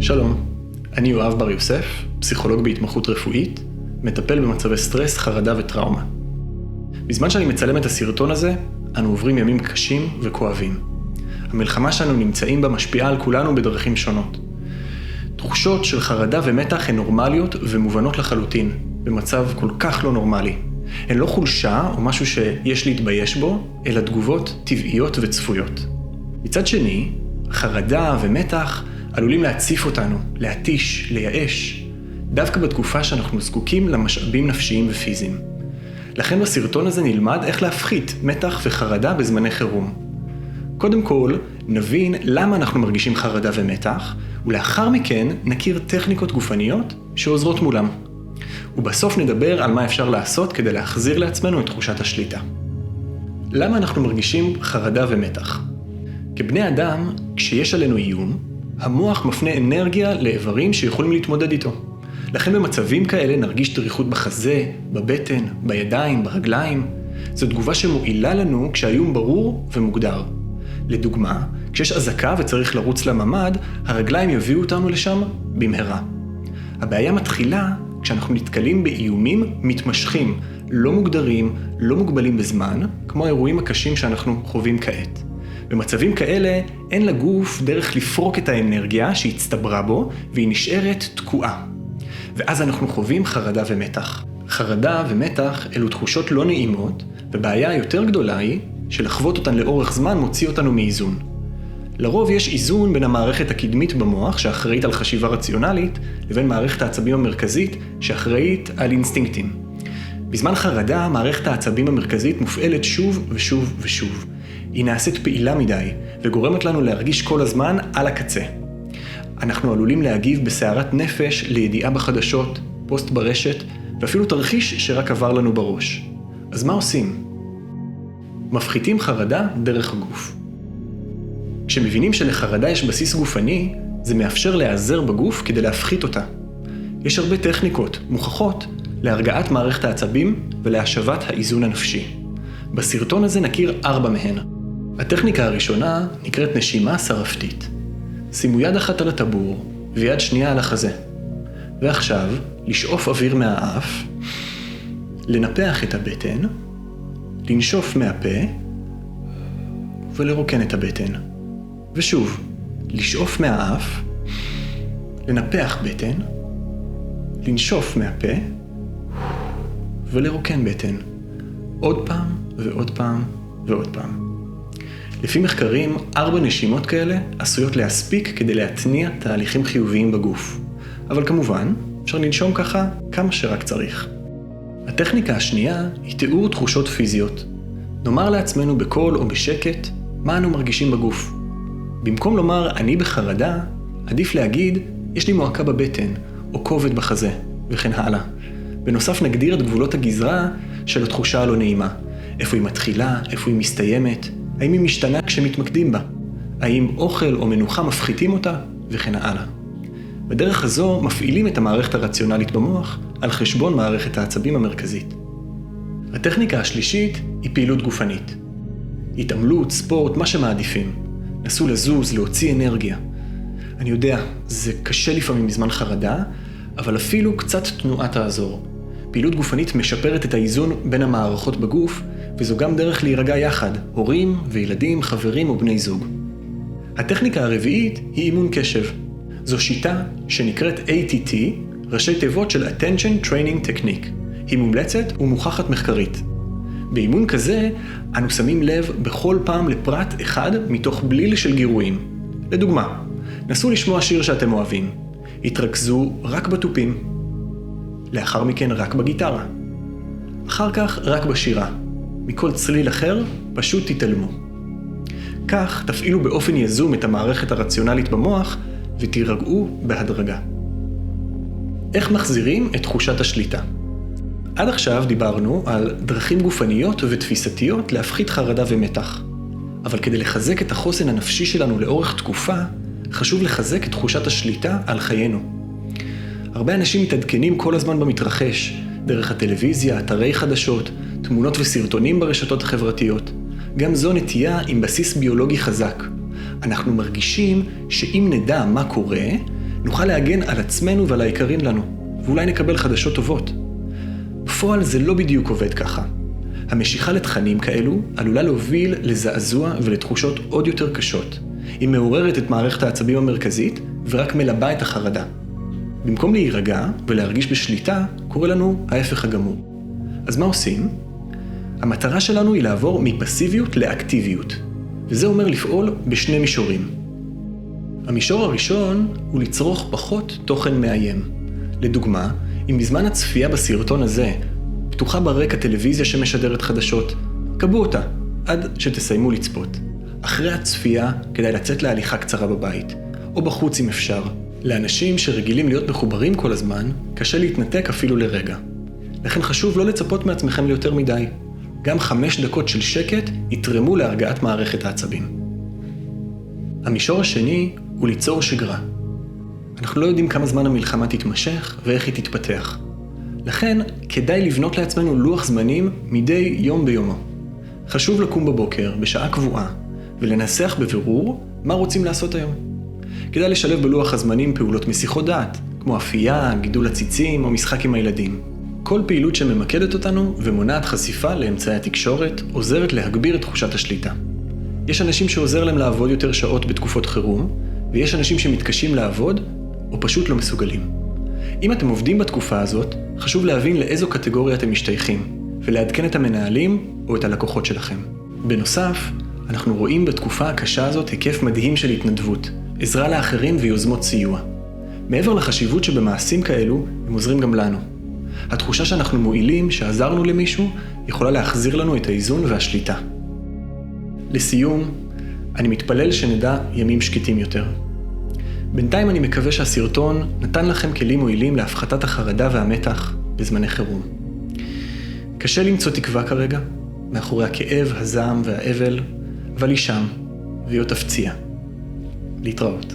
שלום, אני יואב בר יוסף, פסיכולוג בהתמחות רפואית, מטפל במצבי סטרס, חרדה וטראומה. בזמן שאני מצלם את הסרטון הזה, אנו עוברים ימים קשים וכואבים. המלחמה שאנו נמצאים בה משפיעה על כולנו בדרכים שונות. תחושות של חרדה ומתח הן נורמליות ומובנות לחלוטין, במצב כל כך לא נורמלי. הן לא חולשה או משהו שיש להתבייש בו, אלא תגובות טבעיות וצפויות. מצד שני, חרדה ומתח עלולים להציף אותנו, להתיש, לייאש, דווקא בתקופה שאנחנו זקוקים למשאבים נפשיים ופיזיים. לכן בסרטון הזה נלמד איך להפחית מתח וחרדה בזמני חירום. קודם כל, נבין למה אנחנו מרגישים חרדה ומתח, ולאחר מכן נכיר טכניקות גופניות שעוזרות מולם. ובסוף נדבר על מה אפשר לעשות כדי להחזיר לעצמנו את תחושת השליטה. למה אנחנו מרגישים חרדה ומתח? כבני אדם, כשיש עלינו איום, המוח מפנה אנרגיה לאיברים שיכולים להתמודד איתו. לכן במצבים כאלה נרגיש דריכות בחזה, בבטן, בידיים, ברגליים. זו תגובה שמועילה לנו כשהאיום ברור ומוגדר. לדוגמה, כשיש אזעקה וצריך לרוץ לממ"ד, הרגליים יביאו אותנו לשם במהרה. הבעיה מתחילה כשאנחנו נתקלים באיומים מתמשכים, לא מוגדרים, לא מוגבלים בזמן, כמו האירועים הקשים שאנחנו חווים כעת. במצבים כאלה אין לגוף דרך לפרוק את האנרגיה שהצטברה בו, והיא נשארת תקועה. ואז אנחנו חווים חרדה ומתח. חרדה ומתח אלו תחושות לא נעימות, ובעיה יותר גדולה היא שלחוות אותן לאורך זמן מוציא אותנו מאיזון. לרוב יש איזון בין המערכת הקדמית במוח שאחראית על חשיבה רציונלית, לבין מערכת העצבים המרכזית שאחראית על אינסטינקטים. בזמן חרדה מערכת העצבים המרכזית מופעלת שוב ושוב ושוב. היא נעשית פעילה מדי וגורמת לנו להרגיש כל הזמן על הקצה. אנחנו עלולים להגיב בסערת נפש לידיעה בחדשות, פוסט ברשת ואפילו תרחיש שרק עבר לנו בראש. אז מה עושים? מפחיתים חרדה דרך הגוף. כשמבינים שלחרדה יש בסיס גופני, זה מאפשר להיעזר בגוף כדי להפחית אותה. יש הרבה טכניקות מוכחות להרגעת מערכת העצבים ולהשבת האיזון הנפשי. בסרטון הזה נכיר 4 מהן. הטכניקה הראשונה נקראת נשימה שרפתית. שימו יד אחת על הטבור ויד שנייה על החזה. ועכשיו, לשאוף אוויר מהאף, לנפח את הבטן, לנשוף מהפה ולרוקן את הבטן. ושוב, לשאוף מהאף, לנפח בטן, לנשוף מהפה ולרוקן בטן. עוד פעם ועוד פעם ועוד פעם. לפי מחקרים, 4 נשימות כאלה עשויות להספיק כדי להתניע תהליכים חיוביים בגוף. אבל כמובן, אפשר לנשום ככה כמה שרק צריך. הטכניקה השנייה היא תיאור תחושות פיזיות. נאמר לעצמנו בקול או בשקט מה אנו מרגישים בגוף. במקום לומר אני בחרדה, עדיף להגיד יש לי מועקה בבטן או כובד בחזה וכן הלאה. בנוסף נגדיר את גבולות הגזרה של התחושה הלא נעימה. איפה היא מתחילה, איפה היא מסתיימת, האם היא משתנה כשמתמקדים בה, האם אוכל או מנוחה מפחיתים אותה וכן הלאה. בדרך הזו מפעילים את המערכת הרציונלית במוח על חשבון מערכת העצבים המרכזית. הטכניקה השלישית היא פעילות גופנית. התעמלות, ספורט, מה שמעדיפים. נסו לזוז, להוציא אנרגיה. אני יודע, זה קשה לפעמים בזמן חרדה, אבל אפילו קצת תנועה תעזור. פעילות גופנית משפרת את האיזון בין המערכות בגוף, וזו גם דרך להירגע יחד, הורים וילדים, חברים או בני זוג. הטכניקה הרביעית היא אימון קשב. זו שיטה שנקראת ATT, ראשי תיבות של Attention Training Technique. היא מומלצת ומוכחת מחקרית. באימון כזה, אנו שמים לב בכל פעם לפרט אחד מתוך בליל של גירויים. לדוגמה, נסו לשמוע שיר שאתם אוהבים. התרכזו רק בתופים. לאחר מכן רק בגיטרה. אחר כך רק בשירה. מכל צליל אחר פשוט תתעלמו. כך תפעילו באופן יזום את המערכת הרציונלית במוח ותירגעו בהדרגה. איך מחזירים את תחושת השליטה? עד עכשיו דיברנו על דרכים גופניות ותפיסתיות להפחית חרדה ומתח. אבל כדי לחזק את החוסן הנפשי שלנו לאורך תקופה, חשוב לחזק את תחושת השליטה על חיינו. הרבה אנשים מתעדכנים כל הזמן במתרחש, דרך הטלוויזיה, אתרי חדשות, תמונות וסרטונים ברשתות החברתיות. גם זו נטייה עם בסיס ביולוגי חזק. אנחנו מרגישים שאם נדע מה קורה, נוכל להגן על עצמנו ועל היקרים לנו, ואולי נקבל חדשות טובות. בפועל זה לא בדיוק עובד ככה. המשיכה לתכנים כאלו עלולה להוביל לזעזוע ולתחושות עוד יותר קשות. היא מעוררת את מערכת העצבים המרכזית ורק מלבה את החרדה. במקום להירגע ולהרגיש בשליטה, קורה לנו ההפך הגמור. אז מה עושים? המטרה שלנו היא לעבור מפסיביות לאקטיביות, וזה אומר לפעול בשני מישורים. המישור הראשון הוא לצרוך פחות תוכן מאיים. לדוגמה, אם בזמן הצפייה בסרטון הזה פתוחה ברקע טלוויזיה שמשדרת חדשות, קבעו אותה עד שתסיימו לצפות. אחרי הצפייה כדאי לצאת להליכה קצרה בבית, או בחוץ אם אפשר. לאנשים שרגילים להיות מחוברים כל הזמן, קשה להתנתק אפילו לרגע. לכן חשוב לא לצפות מעצמכם ליותר מדי. גם 5 דקות של שקט יתרמו להרגעת מערכת העצבים. המישור השני הוא ליצור שגרה. אנחנו לא יודעים כמה זמן המלחמה תתמשך ואיך היא תתפתח. לכן כדאי לבנות לעצמנו לוח זמנים מדי יום ביומו. חשוב לקום בבוקר בשעה קבועה ולנסח בבירור מה רוצים לעשות היום. כדאי לשלב בלוח הזמנים פעולות מסיחות דעת, כמו אפייה, גידול הציצים או משחק עם הילדים. כל פעילות שממקדת אותנו ומונעת חשיפה לאמצעי התקשורת עוזרת להגביר את תחושת השליטה. יש אנשים שעוזר להם לעבוד יותר שעות בתקופות חירום, ויש אנשים שמתקשים לעבוד או פשוט לא מסוגלים. אם אתם עובדים בתקופה הזאת, חשוב להבין לאיזו קטגוריה אתם משתייכים, ולעדכן את המנהלים או את הלקוחות שלכם. בנוסף, אנחנו רואים בתקופה הקשה הזאת היקף מדהים של התנדבות, עזרה לאחרים ויוזמות סיוע. מעבר לחשיבות שבמעשים כאלו, הם עוזרים גם לנו. התחושה שאנחנו מועילים, שעזרנו למישהו, יכולה להחזיר לנו את האיזון והשליטה. לסיום, אני מתפלל שנדע ימים שקטים יותר. בינתיים אני מקווה שהסרטון נתן לכם כלים מועילים להפחתת החרדה והמתח בזמני חירום. קשה למצוא תקווה כרגע, מאחורי הכאב, הזעם והאבל, אבל היא שם, והיא עוד תפציע. להתראות.